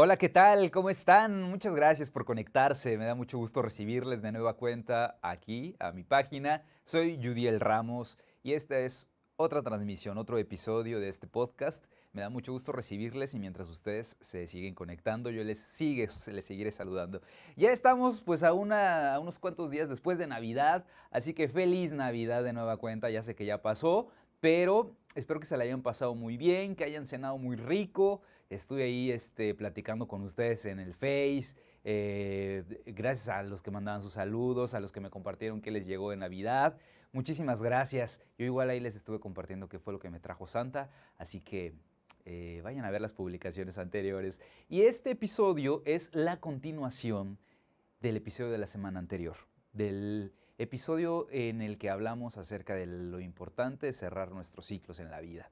Hola, ¿qué tal? ¿Cómo están? Muchas gracias por conectarse. Me da mucho gusto recibirles de nueva cuenta aquí, a mi página. Soy Judiel Ramos y esta es otra transmisión, otro episodio de este podcast. Me da mucho gusto recibirles y mientras ustedes se siguen conectando, yo les seguiré saludando. Ya estamos pues a unos cuantos días después de Navidad, así que feliz Navidad de nueva cuenta. Ya sé que ya pasó, pero espero que se la hayan pasado muy bien, que hayan cenado muy rico. Estuve ahí platicando con ustedes en el Face. Gracias a los que mandaban sus saludos, a los que me compartieron qué les llegó de Navidad. Muchísimas gracias. Yo igual ahí les estuve compartiendo qué fue lo que me trajo Santa. Así que vayan a ver las publicaciones anteriores. Y este episodio es la continuación del episodio de la semana anterior. Del episodio en el que hablamos acerca de lo importante de cerrar nuestros ciclos en la vida.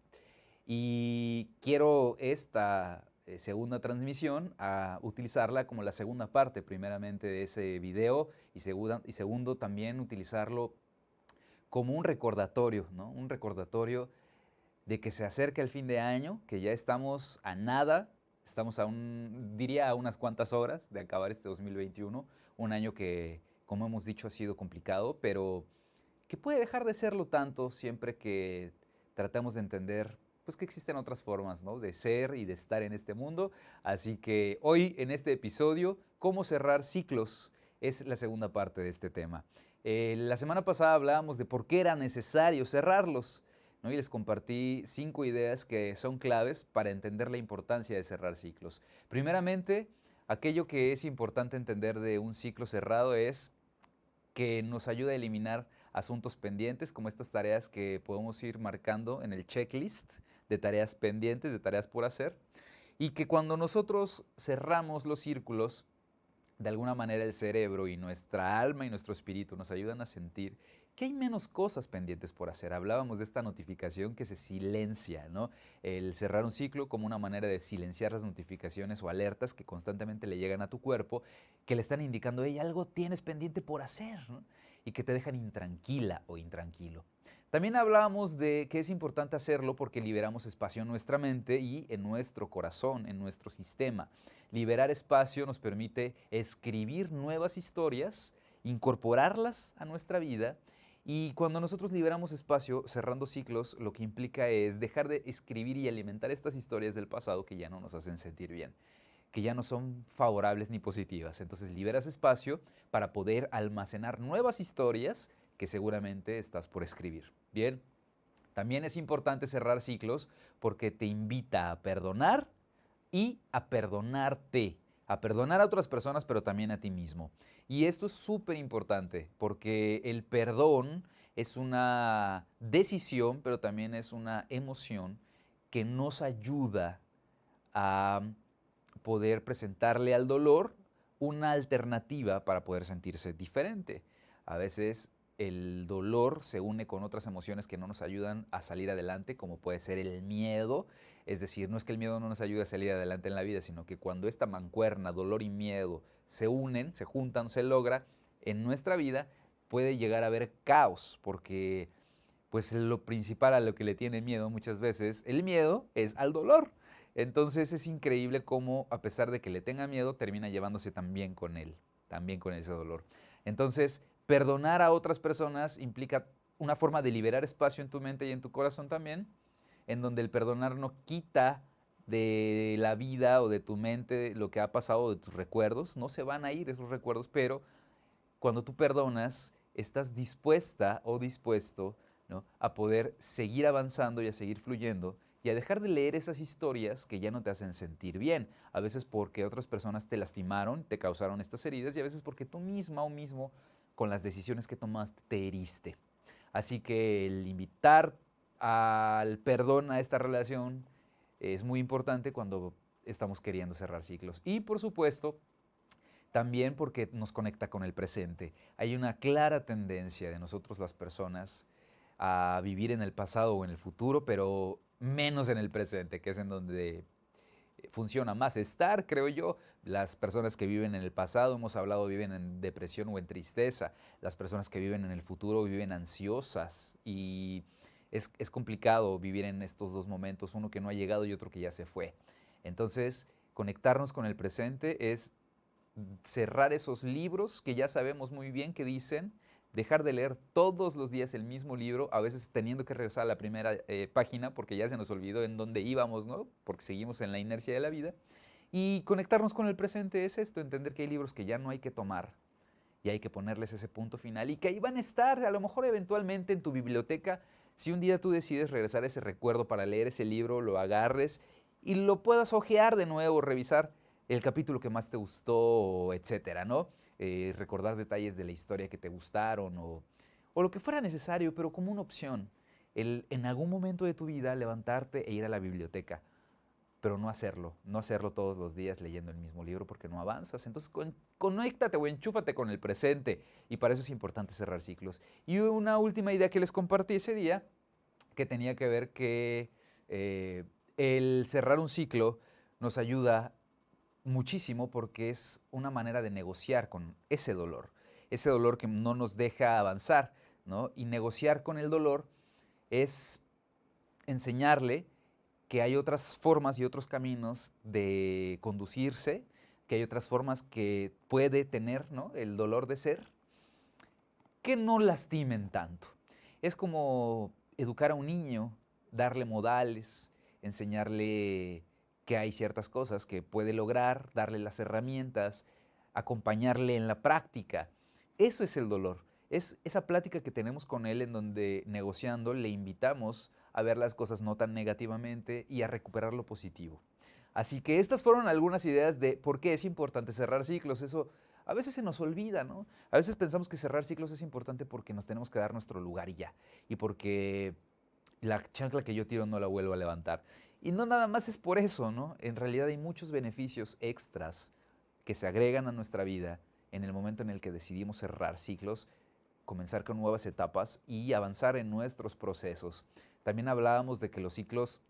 Y quiero esta segunda transmisión a utilizarla como la segunda parte, primeramente, de ese video y segundo también utilizarlo como un recordatorio, ¿no? Un recordatorio de que se acerca el fin de año, que ya estamos a nada, estamos diría a unas cuantas horas de acabar este 2021, un año que, como hemos dicho, ha sido complicado, pero que puede dejar de serlo tanto siempre que tratamos de entender pues que existen otras formas, ¿no? De ser y de estar en este mundo. Así que hoy en este episodio, cómo cerrar ciclos, es la segunda parte de este tema. La semana pasada hablábamos de por qué era necesario cerrarlos, ¿no? Y les compartí 5 ideas que son claves para entender la importancia de cerrar ciclos. Primeramente, aquello que es importante entender de un ciclo cerrado es que nos ayuda a eliminar asuntos pendientes, como estas tareas que podemos ir marcando en el checklist de tareas pendientes, de tareas por hacer, y que cuando nosotros cerramos los círculos, de alguna manera el cerebro y nuestra alma y nuestro espíritu nos ayudan a sentir que hay menos cosas pendientes por hacer. Hablábamos de esta notificación que se silencia, ¿no? El cerrar un ciclo como una manera de silenciar las notificaciones o alertas que constantemente le llegan a tu cuerpo, que le están indicando, hey, algo tienes pendiente por hacer, ¿no? Y que te dejan intranquila o intranquilo. También hablábamos de que es importante hacerlo porque liberamos espacio en nuestra mente y en nuestro corazón, en nuestro sistema. Liberar espacio nos permite escribir nuevas historias, incorporarlas a nuestra vida y cuando nosotros liberamos espacio cerrando ciclos, lo que implica es dejar de escribir y alimentar estas historias del pasado que ya no nos hacen sentir bien, que ya no son favorables ni positivas. Entonces liberas espacio para poder almacenar nuevas historias que seguramente estás por escribir. Bien, también es importante cerrar ciclos porque te invita a perdonar y a perdonarte, a perdonar a otras personas, pero también a ti mismo. Y esto es súper importante porque el perdón es una decisión, pero también es una emoción que nos ayuda a poder presentarle al dolor una alternativa para poder sentirse diferente. A veces el dolor se une con otras emociones que no nos ayudan a salir adelante, como puede ser el miedo. Es decir, no es que el miedo no nos ayude a salir adelante en la vida, sino que cuando esta mancuerna, dolor y miedo, se unen, se juntan, se logra, en nuestra vida puede llegar a haber caos, porque pues lo principal a lo que le tiene miedo muchas veces, el miedo es al dolor. Entonces es increíble cómo a pesar de que le tenga miedo, termina llevándose también con él, también con ese dolor. Entonces, perdonar a otras personas implica una forma de liberar espacio en tu mente y en tu corazón también, en donde el perdonar no quita de la vida o de tu mente lo que ha pasado, de tus recuerdos, no se van a ir esos recuerdos, pero cuando tú perdonas, estás dispuesta o dispuesto, ¿no?, a poder seguir avanzando y a seguir fluyendo y a dejar de leer esas historias que ya no te hacen sentir bien. A veces porque otras personas te lastimaron, te causaron estas heridas y a veces porque tú misma o mismo con las decisiones que tomaste te heriste. Así que el invitar al perdón a esta relación es muy importante cuando estamos queriendo cerrar ciclos. Y por supuesto, también porque nos conecta con el presente. Hay una clara tendencia de nosotros las personas a vivir en el pasado o en el futuro, pero menos en el presente, que es en donde funciona más estar, creo yo. Las personas que viven en el pasado, hemos hablado, viven en depresión o en tristeza. Las personas que viven en el futuro viven ansiosas y es complicado vivir en estos dos momentos, uno que no ha llegado y otro que ya se fue. Entonces, Conectarnos con el presente es cerrar esos libros que ya sabemos muy bien que dicen, dejar de leer todos los días el mismo libro, a veces teniendo que regresar a la primera página porque ya se nos olvidó en dónde íbamos, ¿no? Porque seguimos en la inercia de la vida. Y conectarnos con el presente es esto, entender que hay libros que ya no hay que tomar y hay que ponerles ese punto final y que ahí van a estar, a lo mejor eventualmente en tu biblioteca, si un día tú decides regresar a ese recuerdo para leer ese libro, lo agarres y lo puedas hojear de nuevo, revisar el capítulo que más te gustó, etcétera, ¿no? Recordar detalles de la historia que te gustaron o lo que fuera necesario, pero como una opción. El en algún momento de tu vida levantarte e ir a la biblioteca, pero no hacerlo todos los días leyendo el mismo libro porque no avanzas. Entonces, conéctate o enchúfate con el presente y para eso es importante cerrar ciclos. Y una última idea que les compartí ese día, que tenía que ver que el cerrar un ciclo nos ayuda muchísimo porque es una manera de negociar con ese dolor que no nos deja avanzar, ¿no? Y negociar con el dolor es enseñarle que hay otras formas y otros caminos de conducirse, que hay otras formas que puede tener, ¿no?, el dolor de ser, que no lastimen tanto. Es como educar a un niño, darle modales, enseñarle que hay ciertas cosas que puede lograr, darle las herramientas, acompañarle en la práctica. Eso es el dolor. Es esa plática que tenemos con él en donde negociando le invitamos a ver las cosas no tan negativamente y a recuperar lo positivo. Así que estas fueron algunas ideas de por qué es importante cerrar ciclos. Eso a veces se nos olvida, ¿no? A veces pensamos que cerrar ciclos es importante porque nos tenemos que dar nuestro lugar y ya. Y porque la chancla que yo tiro no la vuelvo a levantar. Y no nada más es por eso, ¿no? En realidad hay muchos beneficios extras que se agregan a nuestra vida en el momento en el que decidimos cerrar ciclos, comenzar con nuevas etapas y avanzar en nuestros procesos. También hablábamos de que los ciclos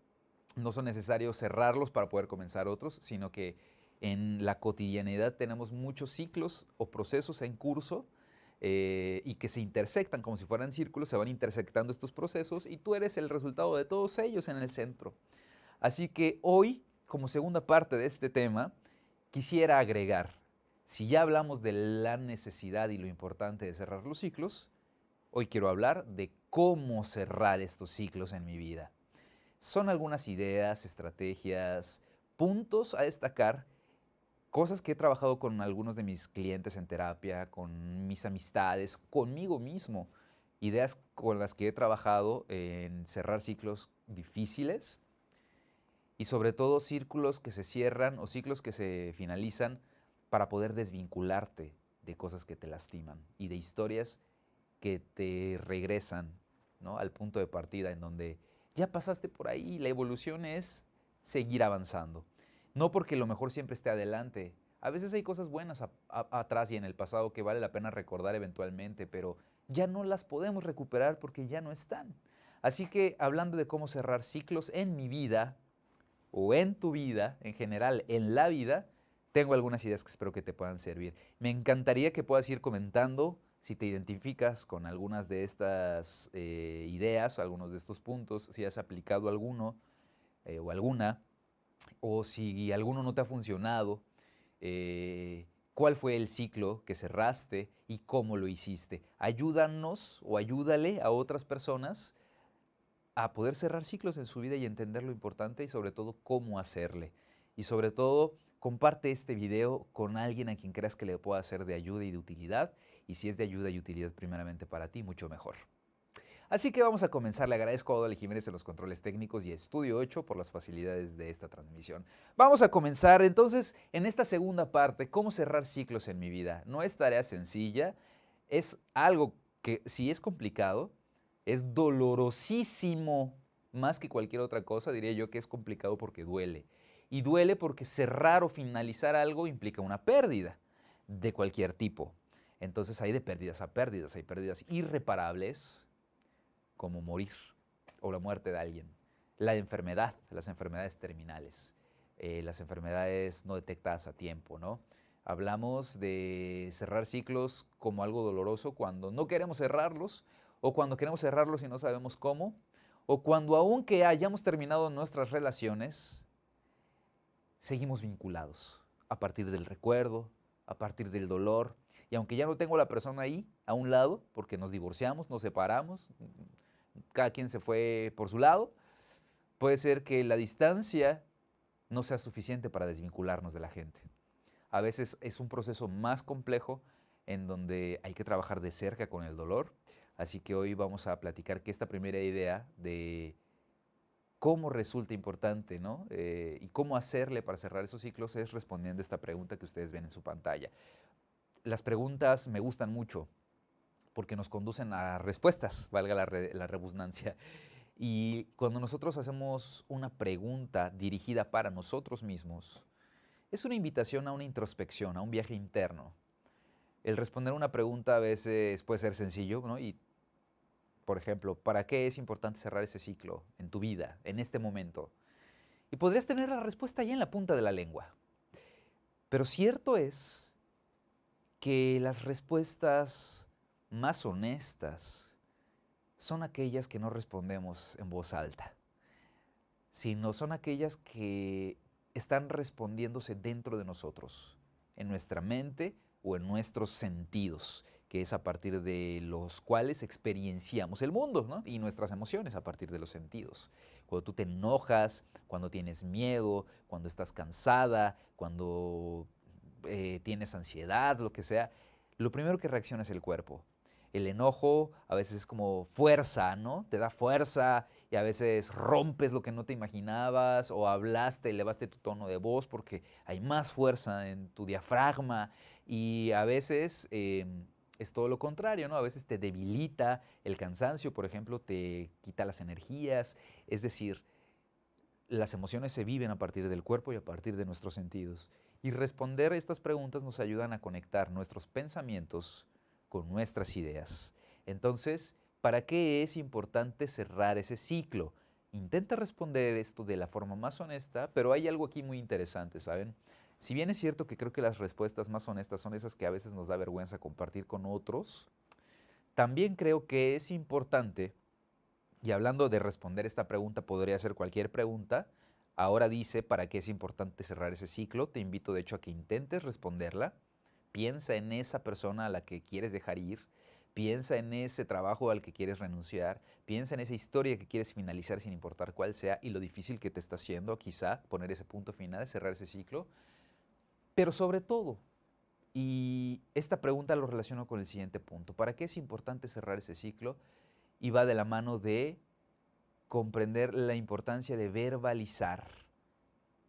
no son necesarios cerrarlos para poder comenzar otros, sino que en la cotidianidad tenemos muchos ciclos o procesos en curso y que se intersectan como si fueran círculos, se van intersectando estos procesos y tú eres el resultado de todos ellos en el centro. Así que hoy, como segunda parte de este tema, quisiera agregar, si ya hablamos de la necesidad y lo importante de cerrar los ciclos, hoy quiero hablar de cómo cerrar estos ciclos en mi vida. Son algunas ideas, estrategias, puntos a destacar, cosas que he trabajado con algunos de mis clientes en terapia, con mis amistades, conmigo mismo, ideas con las que he trabajado en cerrar ciclos difíciles y sobre todo círculos que se cierran o ciclos que se finalizan para poder desvincularte de cosas que te lastiman y de historias que te regresan, ¿no?, al punto de partida en donde ya pasaste por ahí. La evolución es seguir avanzando. No porque lo mejor siempre esté adelante. A veces hay cosas buenas atrás y en el pasado que vale la pena recordar eventualmente, pero ya no las podemos recuperar porque ya no están. Así que hablando de cómo cerrar ciclos en mi vida o en tu vida, en general, en la vida, tengo algunas ideas que espero que te puedan servir. Me encantaría que puedas ir comentando si te identificas con algunas de estas ideas, algunos de estos puntos, si has aplicado alguno o alguna, o si alguno no te ha funcionado, cuál fue el ciclo que cerraste y cómo lo hiciste. Ayúdanos o ayúdale a otras personas a poder cerrar ciclos en su vida y entender lo importante y sobre todo cómo hacerle. Y sobre todo, comparte este video con alguien a quien creas que le pueda ser de ayuda y de utilidad. Y si es de ayuda y utilidad primeramente para ti, mucho mejor. Así que vamos a comenzar. Le agradezco a Odale Jiménez en los controles técnicos y a Estudio 8 por las facilidades de esta transmisión. Vamos a comenzar entonces en esta segunda parte, cómo cerrar ciclos en mi vida. No es tarea sencilla, es algo que si es complicado, es dolorosísimo, más que cualquier otra cosa, diría yo que es complicado porque duele. Y duele porque cerrar o finalizar algo implica una pérdida de cualquier tipo. Entonces hay de pérdidas a pérdidas, hay pérdidas irreparables, como morir o la muerte de alguien. La enfermedad, las enfermedades terminales, las enfermedades no detectadas a tiempo, ¿no? Hablamos de cerrar ciclos como algo doloroso cuando no queremos cerrarlos o cuando queremos cerrarlos y no sabemos cómo, o cuando aunque hayamos terminado nuestras relaciones, seguimos vinculados a partir del recuerdo, a partir del dolor. Y aunque ya no tengo a la persona ahí, a un lado, porque nos divorciamos, nos separamos, cada quien se fue por su lado, puede ser que la distancia no sea suficiente para desvincularnos de la gente. A veces es un proceso más complejo en donde hay que trabajar de cerca con el dolor. Así que hoy vamos a platicar que esta primera idea de cómo resulta importante, ¿no? Y cómo hacerle para cerrar esos ciclos es respondiendo a esta pregunta que ustedes ven en su pantalla. Las preguntas me gustan mucho porque nos conducen a respuestas, valga la redundancia. Y cuando nosotros hacemos una pregunta dirigida para nosotros mismos, es una invitación a una introspección, a un viaje interno. El responder una pregunta a veces puede ser sencillo, ¿no? Y, por ejemplo, ¿para qué es importante cerrar ese ciclo en tu vida, en este momento? Y podrías tener la respuesta ya en la punta de la lengua. Pero cierto es que las respuestas más honestas son aquellas que no respondemos en voz alta, sino son aquellas que están respondiéndose dentro de nosotros, en nuestra mente o en nuestros sentidos, que es a partir de los cuales experienciamos el mundo, ¿no? Y nuestras emociones a partir de los sentidos. Cuando tú te enojas, cuando tienes miedo, cuando estás cansada, cuando tienes ansiedad, lo que sea, lo primero que reacciona es el cuerpo. El enojo a veces es como fuerza, ¿no? Te da fuerza y a veces rompes lo que no te imaginabas o hablaste, elevaste tu tono de voz porque hay más fuerza en tu diafragma y a veces es todo lo contrario, ¿no? A veces te debilita el cansancio, por ejemplo, te quita las energías, es decir, las emociones se viven a partir del cuerpo y a partir de nuestros sentidos. Y responder a estas preguntas nos ayudan a conectar nuestros pensamientos con nuestras ideas. Entonces, ¿para qué es importante cerrar ese ciclo? Intenta responder esto de la forma más honesta, pero hay algo aquí muy interesante, ¿saben? Si bien es cierto que creo que las respuestas más honestas son esas que a veces nos da vergüenza compartir con otros, también creo que es importante, y hablando de responder esta pregunta, podría ser cualquier pregunta. Ahora dice, ¿para qué es importante cerrar ese ciclo? Te invito de hecho a que intentes responderla. Piensa en esa persona a la que quieres dejar ir. Piensa en ese trabajo al que quieres renunciar. Piensa en esa historia que quieres finalizar sin importar cuál sea y lo difícil que te está haciendo quizá poner ese punto final, cerrar ese ciclo. Pero sobre todo, y esta pregunta lo relaciono con el siguiente punto, ¿para qué es importante cerrar ese ciclo? Y va de la mano de comprender la importancia de verbalizar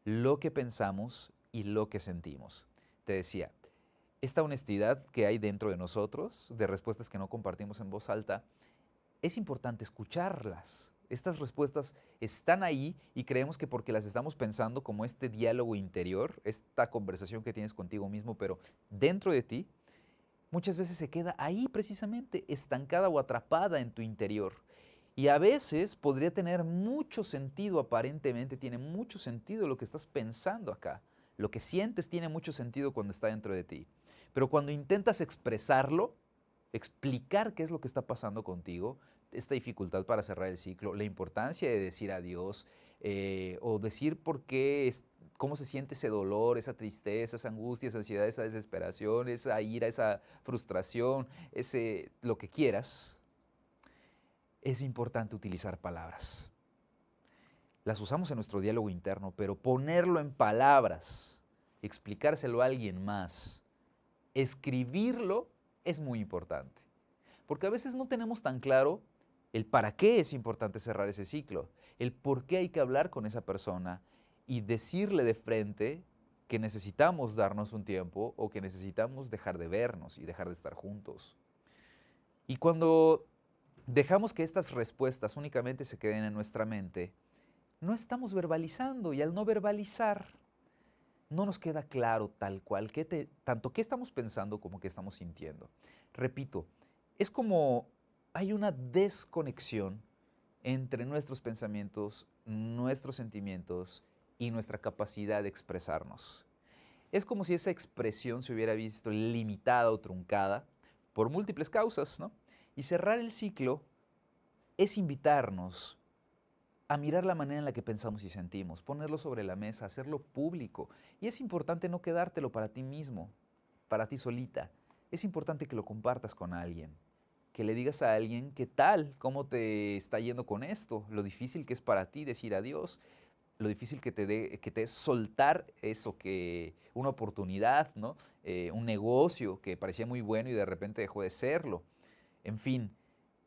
lo que pensamos y lo que sentimos. Te decía, esta honestidad que hay dentro de nosotros, de respuestas que no compartimos en voz alta, es importante escucharlas. Estas respuestas están ahí y creemos que porque las estamos pensando como este diálogo interior, esta conversación que tienes contigo mismo, pero dentro de ti, muchas veces se queda ahí precisamente, estancada o atrapada en tu interior. Y a veces podría tener mucho sentido, aparentemente tiene mucho sentido lo que estás pensando acá. Lo que sientes tiene mucho sentido cuando está dentro de ti. Pero cuando intentas expresarlo, explicar qué es lo que está pasando contigo, esta dificultad para cerrar el ciclo, la importancia de decir adiós o decir por qué, cómo se siente ese dolor, esa tristeza, esa angustia, esa ansiedad, esa desesperación, esa ira, esa frustración, ese lo que quieras, es importante utilizar palabras. Las usamos en nuestro diálogo interno, pero ponerlo en palabras, explicárselo a alguien más, escribirlo es muy importante. Porque a veces no tenemos tan claro el para qué es importante cerrar ese ciclo, el por qué hay que hablar con esa persona y decirle de frente que necesitamos darnos un tiempo o que necesitamos dejar de vernos y dejar de estar juntos. Y cuando dejamos que estas respuestas únicamente se queden en nuestra mente, no estamos verbalizando y al no verbalizar no nos queda claro tal cual tanto qué estamos pensando como qué estamos sintiendo. Repito, es como hay una desconexión entre nuestros pensamientos, nuestros sentimientos y nuestra capacidad de expresarnos. Es como si esa expresión se hubiera visto limitada o truncada por múltiples causas, ¿no? Y cerrar el ciclo es invitarnos a mirar la manera en la que pensamos y sentimos, ponerlo sobre la mesa, hacerlo público. Y es importante no quedártelo para ti mismo, para ti solita. Es importante que lo compartas con alguien, que le digas a alguien qué tal, cómo te está yendo con esto, lo difícil que es para ti decir adiós, lo difícil que te es soltar eso, que una oportunidad, ¿no? Un negocio que parecía muy bueno y de repente dejó de serlo. En fin,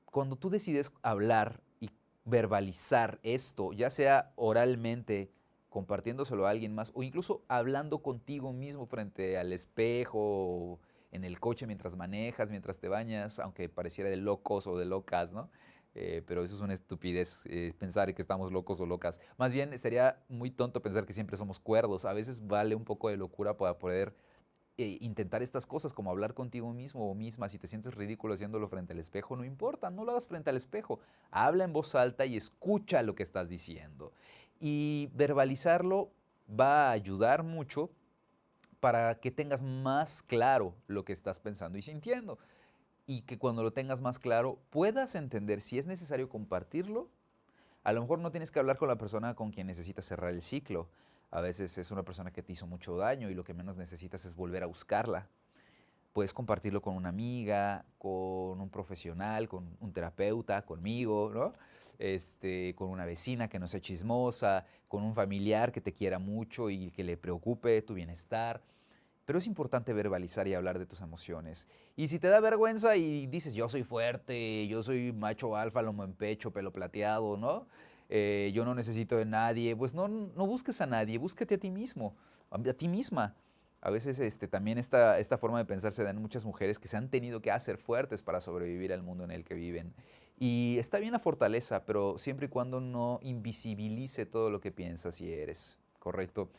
cuando tú decides hablar y verbalizar esto, ya sea oralmente, compartiéndoselo a alguien más, o incluso hablando contigo mismo frente al espejo, en el coche mientras manejas, mientras te bañas, aunque pareciera de locos o de locas, ¿no? Pero eso es una estupidez, pensar que estamos locos o locas. Más bien, sería muy tonto pensar que siempre somos cuerdos. A veces vale un poco de locura para poder intentar estas cosas, como hablar contigo mismo o misma. Si te sientes ridículo haciéndolo frente al espejo, no importa, no lo hagas frente al espejo. Habla en voz alta y escucha lo que estás diciendo. Y verbalizarlo va a ayudar mucho para que tengas más claro lo que estás pensando y sintiendo. Y que cuando lo tengas más claro puedas entender si es necesario compartirlo. A lo mejor no tienes que hablar con la persona con quien necesitas cerrar el ciclo. A veces es una persona que te hizo mucho daño y lo que menos necesitas es volver a buscarla. Puedes compartirlo con una amiga, con un profesional, con un terapeuta, conmigo, ¿no? Con una vecina que no sea chismosa, con un familiar que te quiera mucho y que le preocupe tu bienestar. Pero es importante verbalizar y hablar de tus emociones. Y si te da vergüenza y dices, yo soy fuerte, yo soy macho alfa, lomo en pecho, pelo plateado, ¿no? Yo no necesito de nadie, pues no busques a nadie, búsquete a ti mismo, a ti misma. A veces también esta forma de pensar se da en muchas mujeres que se han tenido que hacer fuertes para sobrevivir al mundo en el que viven. Y está bien la fortaleza, pero siempre y cuando no invisibilice todo lo que piensas y eres, ¿correcto?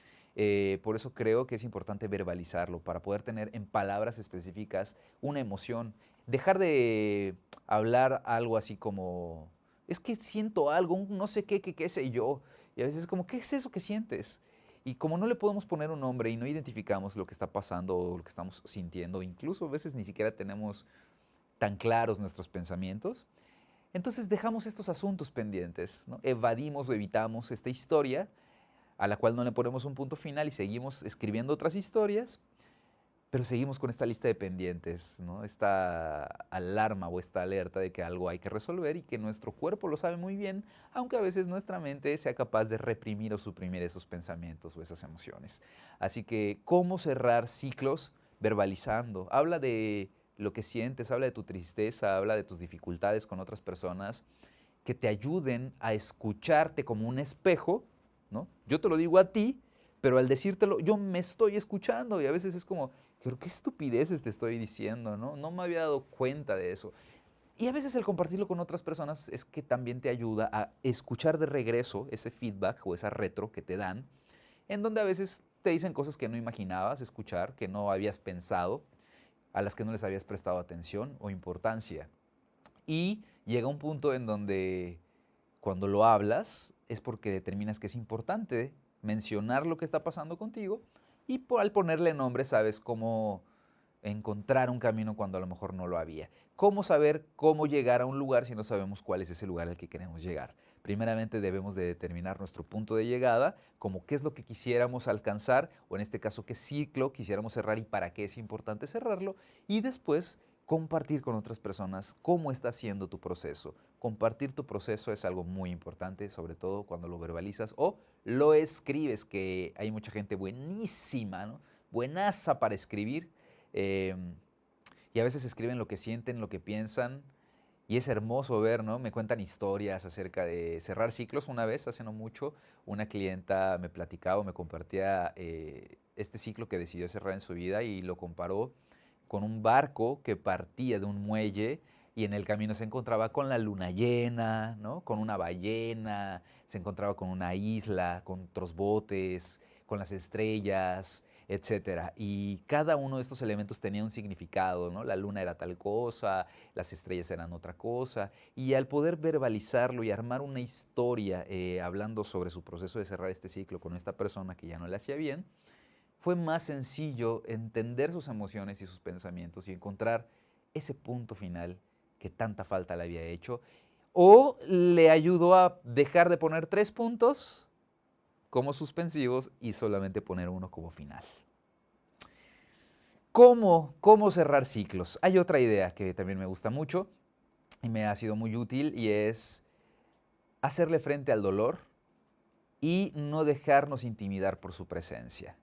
Por eso creo que es importante verbalizarlo para poder tener en palabras específicas una emoción. Dejar de hablar algo así como, es que siento algo, un no sé qué, qué sé yo. Y a veces es como, ¿qué es eso que sientes? Y como no le podemos poner un nombre y no identificamos lo que está pasando o lo que estamos sintiendo, incluso a veces ni siquiera tenemos tan claros nuestros pensamientos, entonces dejamos estos asuntos pendientes, ¿no? Evadimos o evitamos esta historia a la cual no le ponemos un punto final y seguimos escribiendo otras historias, pero seguimos con esta lista de pendientes, ¿no? Esta alarma o esta alerta de que algo hay que resolver y que nuestro cuerpo lo sabe muy bien, aunque a veces nuestra mente sea capaz de reprimir o suprimir esos pensamientos o esas emociones. Así que, ¿cómo cerrar ciclos? Verbalizando. Habla de lo que sientes, habla de tu tristeza, habla de tus dificultades con otras personas que te ayuden a escucharte como un espejo, ¿no? Yo te lo digo a ti, pero al decírtelo yo me estoy escuchando y a veces es como, pero qué estupideces te estoy diciendo, ¿no? No me había dado cuenta de eso. Y a veces el compartirlo con otras personas es que también te ayuda a escuchar de regreso ese feedback o esa retro que te dan, en donde a veces te dicen cosas que no imaginabas escuchar, que no habías pensado, a las que no les habías prestado atención o importancia. Y llega un punto en donde cuando lo hablas es porque determinas que es importante mencionar lo que está pasando contigo y al ponerle nombre sabes cómo encontrar un camino cuando a lo mejor no lo había. ¿Cómo saber cómo llegar a un lugar si no sabemos cuál es ese lugar al que queremos llegar? Primeramente debemos de determinar nuestro punto de llegada, como qué es lo que quisiéramos alcanzar, o en este caso qué ciclo quisiéramos cerrar y para qué es importante cerrarlo, y después compartir con otras personas cómo está siendo tu proceso. Compartir tu proceso es algo muy importante, sobre todo cuando lo verbalizas o lo escribes, que hay mucha gente buenísima, ¿no? Buenaza para escribir, eh, y a veces escriben lo que sienten, lo que piensan, y es hermoso ver, ¿no? Me cuentan historias acerca de cerrar ciclos. Una vez, hace no mucho, una clienta me platicaba, me compartía este ciclo que decidió cerrar en su vida y lo comparó con un barco que partía de un muelle y en el camino se encontraba con la luna llena, ¿no? Con una ballena, se encontraba con una isla, con otros botes, con las estrellas, etcétera. Y cada uno de estos elementos tenía un significado, ¿no? La luna era tal cosa, las estrellas eran otra cosa. Y al poder verbalizarlo y armar una historia hablando sobre su proceso de cerrar este ciclo con esta persona que ya no le hacía bien, fue más sencillo entender sus emociones y sus pensamientos y encontrar ese punto final que tanta falta le había hecho. o le ayudó a dejar de poner 3 puntos como suspensivos y solamente poner uno como final. ¿Cómo cerrar ciclos? Hay otra idea que también me gusta mucho y me ha sido muy útil y es hacerle frente al dolor y no dejarnos intimidar por su presencia.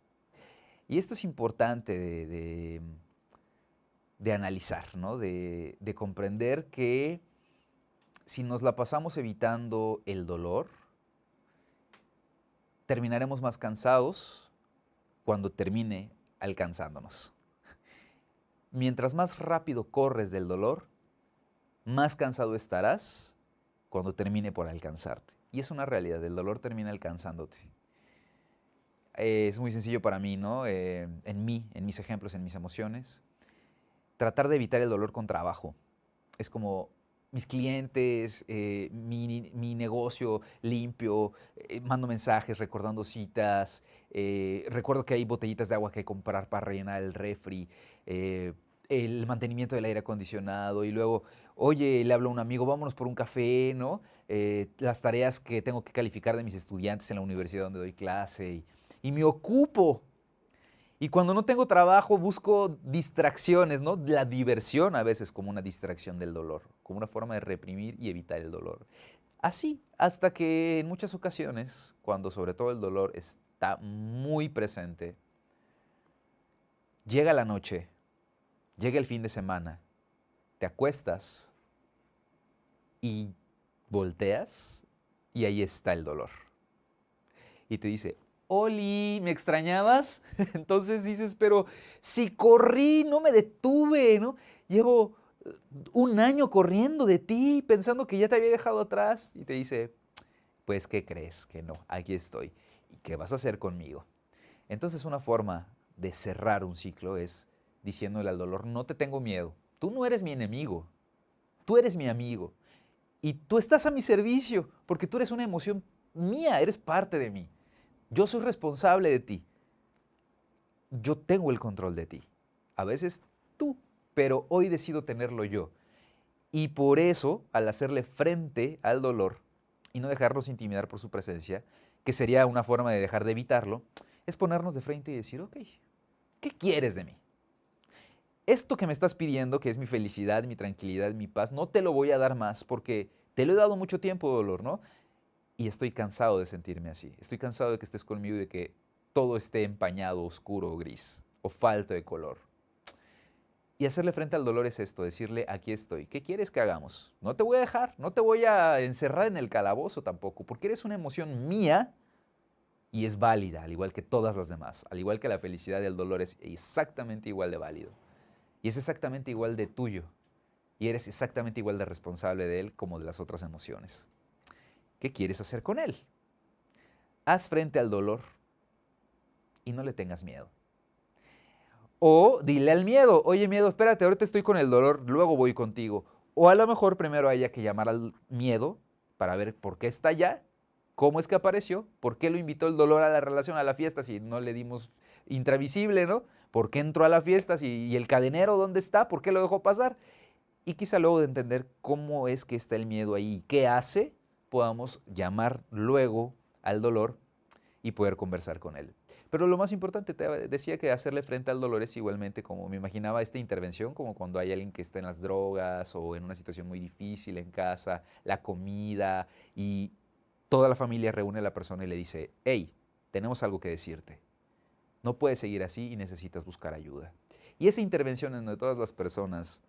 Y esto es importante de analizar, ¿no? De comprender que si nos la pasamos evitando el dolor, terminaremos más cansados cuando termine alcanzándonos. Mientras más rápido corres del dolor, más cansado estarás cuando termine por alcanzarte. Y es una realidad, el dolor termina alcanzándote. Es muy sencillo para mí, ¿no? En mis ejemplos, en mis emociones. Tratar de evitar el dolor con trabajo. Es como mis clientes, mi negocio limpio, mando mensajes recordando citas, recuerdo que hay botellitas de agua que comprar para rellenar el refri, el mantenimiento del aire acondicionado y luego, oye, le hablo a un amigo, vámonos por un café, ¿no? Las tareas que tengo que calificar de mis estudiantes en la universidad donde doy clase y me ocupo. Y cuando no tengo trabajo busco distracciones, ¿no? La diversión a veces como una distracción del dolor, como una forma de reprimir y evitar el dolor. Así, hasta que en muchas ocasiones, cuando sobre todo el dolor está muy presente, llega la noche, llega el fin de semana, te acuestas y volteas y ahí está el dolor. Y te dice, Oli, ¿me extrañabas? Entonces dices, pero si corrí, no me detuve, ¿no? Llevo un año corriendo de ti, pensando que ya te había dejado atrás. Y te dice, pues, ¿qué crees? Que no, aquí estoy. ¿Y qué vas a hacer conmigo? Entonces una forma de cerrar un ciclo es diciéndole al dolor, no te tengo miedo. Tú no eres mi enemigo, tú eres mi amigo. Y tú estás a mi servicio, porque tú eres una emoción mía, eres parte de mí. Yo soy responsable de ti. Yo tengo el control de ti. A veces tú, pero hoy decido tenerlo yo. Y por eso, al hacerle frente al dolor y no dejarnos intimidar por su presencia, que sería una forma de dejar de evitarlo, es ponernos de frente y decir, ok, ¿qué quieres de mí? Esto que me estás pidiendo, que es mi felicidad, mi tranquilidad, mi paz, no te lo voy a dar más porque te lo he dado mucho tiempo, dolor, ¿no? Y estoy cansado de sentirme así. Estoy cansado de que estés conmigo y de que todo esté empañado, oscuro o gris, o falto de color. Y hacerle frente al dolor es esto, decirle, aquí estoy. ¿Qué quieres que hagamos? No te voy a dejar, no te voy a encerrar en el calabozo tampoco, porque eres una emoción mía y es válida, al igual que todas las demás. Al igual que la felicidad y el dolor es exactamente igual de válido. Y es exactamente igual de tuyo. Y eres exactamente igual de responsable de él como de las otras emociones. ¿Qué quieres hacer con él? Haz frente al dolor y no le tengas miedo. O dile al miedo, oye miedo, espérate, ahorita estoy con el dolor, luego voy contigo. O a lo mejor primero haya que llamar al miedo para ver por qué está allá, cómo es que apareció, por qué lo invitó el dolor a la relación, a la fiesta, si no le dimos intravisible, ¿no? ¿Por qué entró a la fiesta? ¿Y el cadenero dónde está? ¿Por qué lo dejó pasar? Y quizá luego de entender cómo es que está el miedo ahí, qué hace, podamos llamar luego al dolor y poder conversar con él. Pero lo más importante, te decía que hacerle frente al dolor es igualmente como me imaginaba esta intervención, como cuando hay alguien que está en las drogas o en una situación muy difícil en casa, la comida y toda la familia reúne a la persona y le dice, hey, tenemos algo que decirte. No puedes seguir así y necesitas buscar ayuda. Y esa intervención en donde todas las personas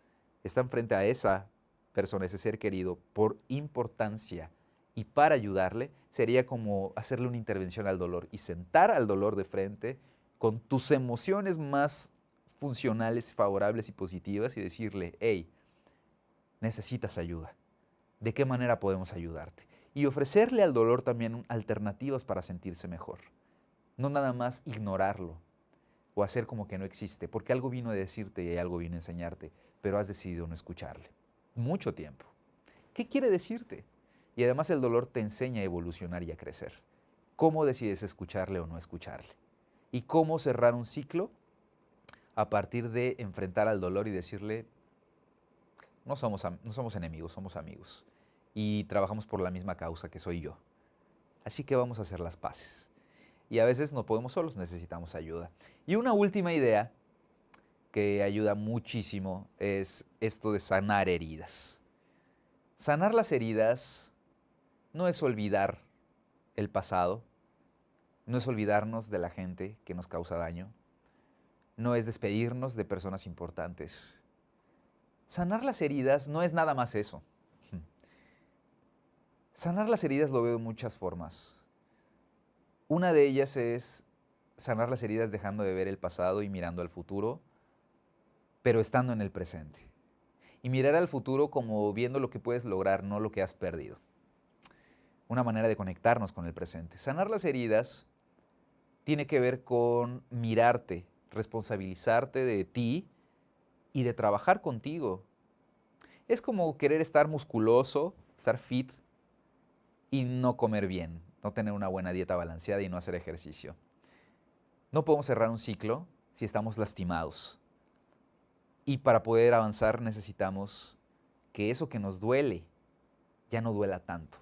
están frente a esa persona, ese ser querido, por importancia y para ayudarle, sería como hacerle una intervención al dolor y sentar al dolor de frente con tus emociones más funcionales, favorables y positivas y decirle, hey, necesitas ayuda. ¿De qué manera podemos ayudarte? Y ofrecerle al dolor también alternativas para sentirse mejor. No nada más ignorarlo o hacer como que no existe, porque algo vino a decirte y algo vino a enseñarte, pero has decidido no escucharle. Mucho tiempo. ¿Qué quiere decirte? Y además el dolor te enseña a evolucionar y a crecer. ¿Cómo decides escucharle o no escucharle? ¿Y cómo cerrar un ciclo? A partir de enfrentar al dolor y decirle, no somos enemigos, somos amigos. y trabajamos por la misma causa que soy yo. Así que vamos a hacer las paces. Y a veces no podemos solos, necesitamos ayuda. Y una última idea que ayuda muchísimo es esto de sanar heridas. Sanar las heridas no es olvidar el pasado, no es olvidarnos de la gente que nos causa daño, no es despedirnos de personas importantes. Sanar las heridas no es nada más eso. Sanar las heridas lo veo de muchas formas. Una de ellas es sanar las heridas dejando de ver el pasado y mirando al futuro, pero estando en el presente. Y mirar al futuro como viendo lo que puedes lograr, no lo que has perdido. Una manera de conectarnos con el presente. Sanar las heridas tiene que ver con mirarte, responsabilizarte de ti y de trabajar contigo. Es como querer estar musculoso, estar fit y no comer bien, no tener una buena dieta balanceada y no hacer ejercicio. No podemos cerrar un ciclo si estamos lastimados. Y para poder avanzar necesitamos que eso que nos duele ya no duela tanto.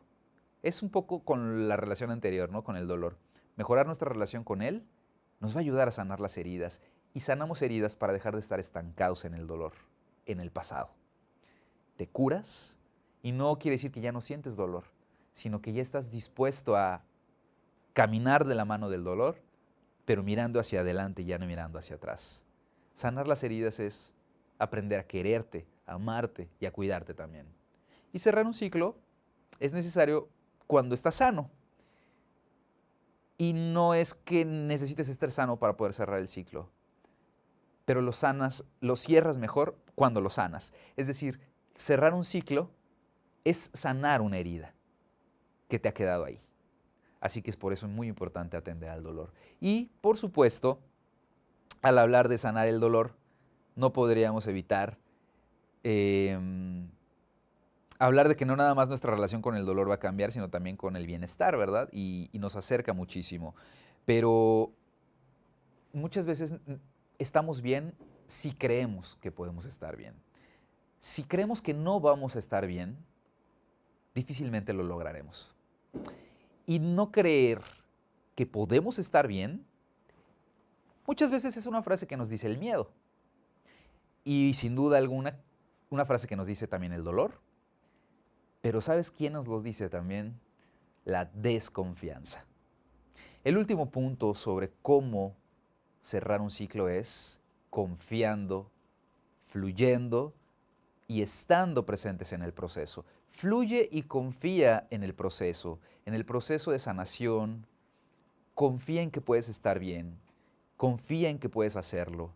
Es un poco con la relación anterior, ¿no? Con el dolor. Mejorar nuestra relación con él nos va a ayudar a sanar las heridas. Y sanamos heridas para dejar de estar estancados en el dolor, en el pasado. Te curas y no quiere decir que ya no sientes dolor, sino que ya estás dispuesto a caminar de la mano del dolor, pero mirando hacia adelante y ya no mirando hacia atrás. Sanar las heridas es aprender a quererte, a amarte y a cuidarte también. Y cerrar un ciclo es necesario cuando estás sano. Y no es que necesites estar sano para poder cerrar el ciclo, pero lo cierras mejor cuando lo sanas. Es decir, cerrar un ciclo es sanar una herida que te ha quedado ahí. Así que es por eso muy importante atender al dolor. Y, por supuesto, al hablar de sanar el dolor, no podríamos evitar hablar de que no nada más nuestra relación con el dolor va a cambiar, sino también con el bienestar, ¿verdad? Y nos acerca muchísimo. Pero muchas veces estamos bien si creemos que podemos estar bien. Si creemos que no vamos a estar bien, difícilmente lo lograremos. Y no creer que podemos estar bien, muchas veces es una frase que nos dice el miedo. Y sin duda alguna, una frase que nos dice también el dolor. Pero ¿sabes quién nos lo dice también? La desconfianza. El último punto sobre cómo cerrar un ciclo es confiando, fluyendo y estando presentes en el proceso. Fluye y confía en el proceso de sanación. Confía en que puedes estar bien, confía en que puedes hacerlo,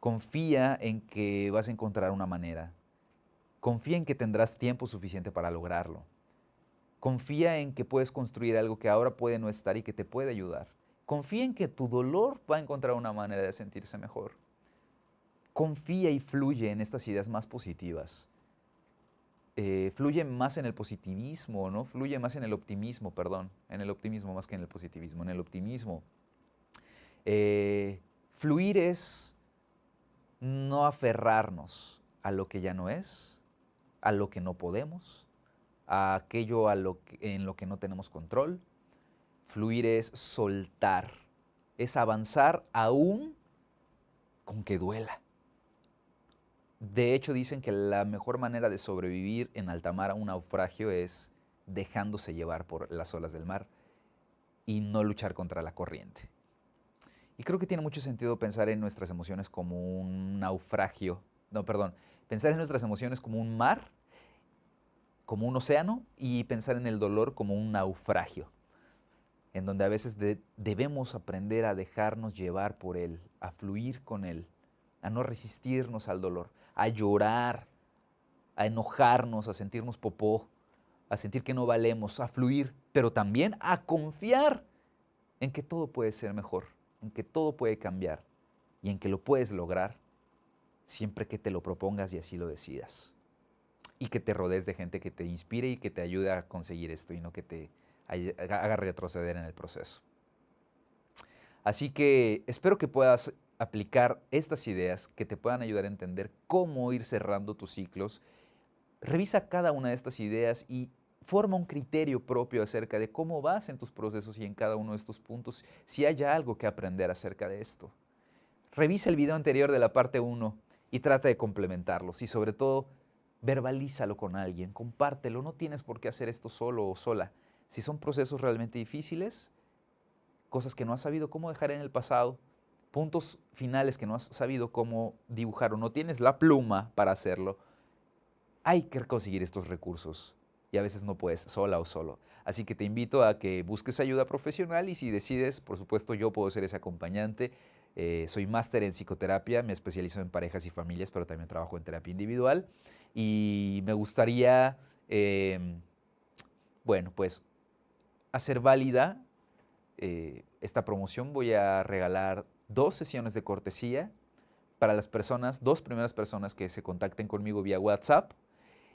confía en que vas a encontrar una manera, confía en que tendrás tiempo suficiente para lograrlo, confía en que puedes construir algo que ahora puede no estar y que te puede ayudar, confía en que tu dolor va a encontrar una manera de sentirse mejor, confía y fluye en estas ideas más positivas. Fluye más en el positivismo, ¿no? Fluye más en el optimismo, perdón, en el optimismo más que en el positivismo, en el optimismo. Fluir es no aferrarnos a lo que ya no es, a lo que no podemos, a aquello en lo que no tenemos control. Fluir es soltar, es avanzar aún con que duela. De hecho, dicen que la mejor manera de sobrevivir en alta mar a un naufragio es dejándose llevar por las olas del mar y no luchar contra la corriente. Y creo que tiene mucho sentido pensar en nuestras emociones como un naufragio. No, perdón. Pensar en nuestras emociones como un mar, como un océano, y pensar en el dolor como un naufragio, en donde a veces debemos aprender a dejarnos llevar por él, a fluir con él, a no resistirnos al dolor, a llorar, a enojarnos, a sentirnos popó, a sentir que no valemos, a fluir, pero también a confiar en que todo puede ser mejor, en que todo puede cambiar y en que lo puedes lograr siempre que te lo propongas y así lo decidas. Y que te rodees de gente que te inspire y que te ayude a conseguir esto y no que te haga retroceder en el proceso. Así que espero que puedas aplicar estas ideas que te puedan ayudar a entender cómo ir cerrando tus ciclos. Revisa cada una de estas ideas y forma un criterio propio acerca de cómo vas en tus procesos y en cada uno de estos puntos, si hay algo que aprender acerca de esto. Revisa el video anterior de la parte 1 y trata de complementarlos y sobre todo, verbalízalo con alguien, compártelo, no tienes por qué hacer esto solo o sola. Si son procesos realmente difíciles, cosas que no has sabido cómo dejar en el pasado, puntos finales que no has sabido cómo dibujar o no tienes la pluma para hacerlo, hay que conseguir estos recursos y a veces no puedes sola o solo. Así que te invito a que busques ayuda profesional y si decides, por supuesto, yo puedo ser ese acompañante. Soy máster en psicoterapia, me especializo en parejas y familias, pero también trabajo en terapia individual y me gustaría, bueno, pues hacer válida esta promoción. Voy a regalar 2 sesiones de cortesía para las personas, 2 primeras personas que se contacten conmigo vía WhatsApp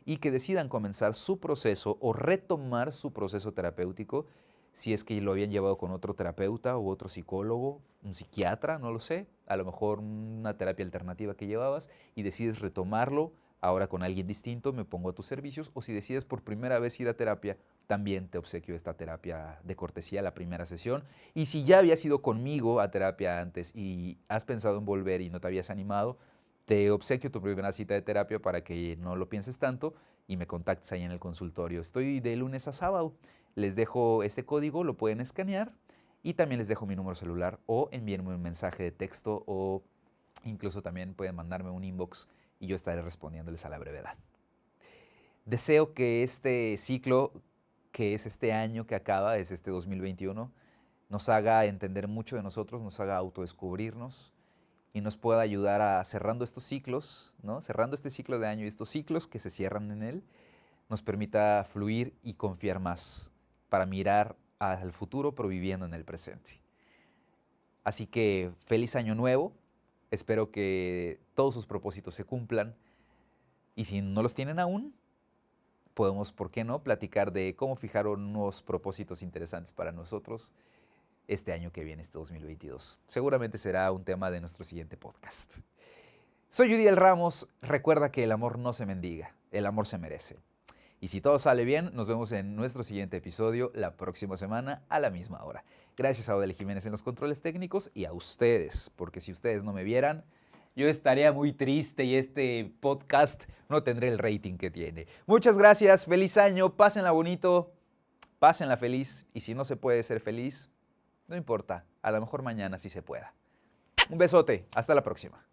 y que decidan comenzar su proceso o retomar su proceso terapéutico, si es que lo habían llevado con otro terapeuta o otro psicólogo, un psiquiatra, no lo sé, a lo mejor una terapia alternativa que llevabas y decides retomarlo ahora con alguien distinto, me pongo a tus servicios, o si decides por primera vez ir a terapia, también te obsequio esta terapia de cortesía, la primera sesión. Y si ya habías ido conmigo a terapia antes y has pensado en volver y no te habías animado, te obsequio tu primera cita de terapia para que no lo pienses tanto y me contactes ahí en el consultorio. Estoy de lunes a sábado. Les dejo este código, lo pueden escanear y también les dejo mi número celular o envíenme un mensaje de texto o incluso también pueden mandarme un inbox y yo estaré respondiéndoles a la brevedad. Deseo que este ciclo, que es este año que acaba, es este 2021, nos haga entender mucho de nosotros, nos haga autodescubrirnos y nos pueda ayudar a cerrando estos ciclos, ¿no? Cerrando este ciclo de año y estos ciclos que se cierran en él, nos permita fluir y confiar más para mirar al futuro, pero viviendo en el presente. Así que feliz año nuevo, espero que todos sus propósitos se cumplan y si no los tienen aún, podemos, ¿por qué no?, platicar de cómo fijar unos propósitos interesantes para nosotros este año que viene, este 2022. Seguramente será un tema de nuestro siguiente podcast. Soy Yudiel Ramos, recuerda que el amor no se mendiga, el amor se merece. Y si todo sale bien, nos vemos en nuestro siguiente episodio la próxima semana a la misma hora. Gracias a Odel Jiménez en los controles técnicos y a ustedes, porque si ustedes no me vieran, yo estaría muy triste y este podcast no tendría el rating que tiene. Muchas gracias, feliz año, pásenla bonito, pásenla feliz y si no se puede ser feliz, no importa, a lo mejor mañana sí se pueda. Un besote, hasta la próxima.